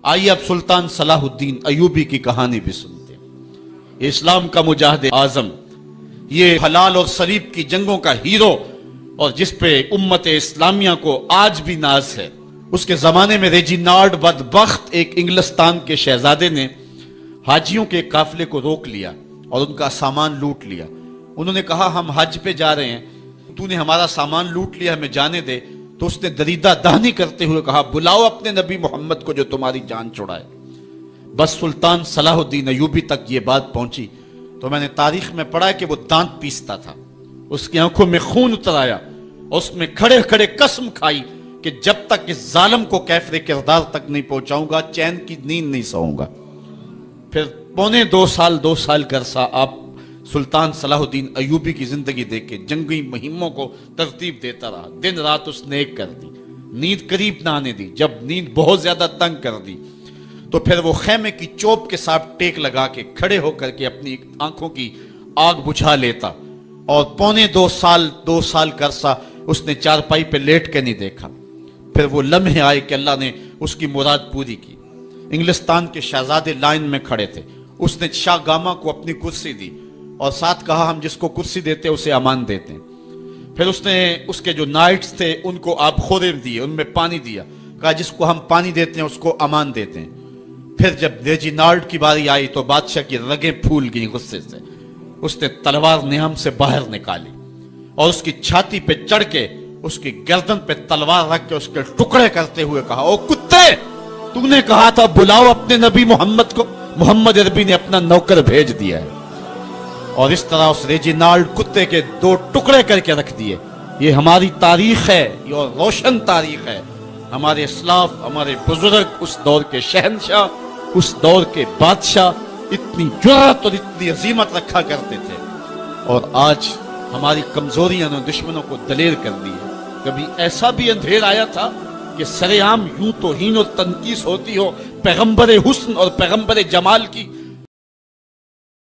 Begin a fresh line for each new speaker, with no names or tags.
آئیے اب سلطان صلاح الدین ایوبی کی کہانی بھی سنتے ہیں۔ اسلام کا مجاہد اعظم، یہ حلال اور صلیب کی جنگوں کا ہیرو، اور جس پہ امت اسلامیہ کو آج بھی ناز ہے۔ اس کے زمانے میں ریجینالڈ بدبخت ایک انگلستان کے شہزادے نے حاجیوں کے قافلے کو روک لیا اور ان کا سامان لوٹ لیا۔ انہوں نے کہا ہم حج پہ جا رہے ہیں، تو نے ہمارا سامان لوٹ لیا، ہمیں جانے دے۔ تو اس نے دریدہ دہنی کرتے ہوئے کہا بلاؤ اپنے نبی محمد کو جو تمہاری جان چھڑائے۔ بس سلطان صلاح الدین ایوبی تک یہ بات پہنچی تو میں نے تاریخ میں پڑھا کہ وہ دانت پیستا تھا، اس کی آنکھوں میں خون اتر آیا اور اس میں کھڑے کھڑے قسم کھائی کہ جب تک اس ظالم کو کیفر کردار تک نہیں پہنچاؤں گا چین کی نیند نہیں سوؤں گا۔ پھر پونے 2 سال کا عرصہ آپ سلطان صلاح الدین ایوبی کی زندگی دیکھے، جنگی مہموں کو ترتیب دیتا رہا، دن رات اس نے ایک کر دی، نیند قریب نہ آنے دی۔ جب نیند بہت زیادہ تنگ کر دی تو پھر وہ خیمے کی چوب کے ساتھ ٹیک لگا کے کھڑے ہو کر کے اپنی آنکھوں کی آگ بجھا لیتا، اور پونے 2 سال کا عرصہ اس نے چارپائی پہ لیٹ کے نہیں دیکھا۔ پھر وہ لمحے آئے کہ اللہ نے اس کی مراد پوری کی۔ انگلستان کے شہزادے لائن میں کھڑے تھے، اس نے شاہ گاما کو اپنی کرسی دی اور ساتھ کہا ہم جس کو کرسی دیتے اسے امان دیتے ہیں۔ پھر اس نے اس کے جو نائٹس تھے ان کو آب خورے دیے، ان میں پانی دیا، کہا جس کو ہم پانی دیتے ہیں اس کو امان دیتے ہیں۔ پھر جب ریجینالڈ کی باری آئی تو بادشاہ کی رگیں پھول گئیں غصے سے، اس نے تلوار نہم سے باہر نکالی اور اس کی چھاتی پہ چڑھ کے اس کی گردن پہ تلوار رکھ کے اس کے ٹکڑے کرتے ہوئے کہا او کتے، تو نے کہا تھا بلاؤ اپنے نبی محمد کو، محمد عربی نے اپنا نوکر بھیج دیا ہے۔ اور اس طرح اس ریجینالڈ کتے کے 2 ٹکڑے کر کے رکھ دیے۔ یہ ہماری تاریخ ہے، یہ روشن تاریخ ہے۔ ہمارے اسلاف، ہمارے بزرگ، اس دور کے شہنشاہ، اس دور کے بادشاہ اتنی جرأت اور اتنی عظیمت رکھا کرتے تھے، اور آج ہماری کمزوریاں نے دشمنوں کو دلیر کر دی ہے۔ کبھی ایسا بھی اندھیر آیا تھا کہ سرعام یوں توہین اور تنقیص ہوتی ہو پیغمبر حسن اور پیغمبر جمال کی،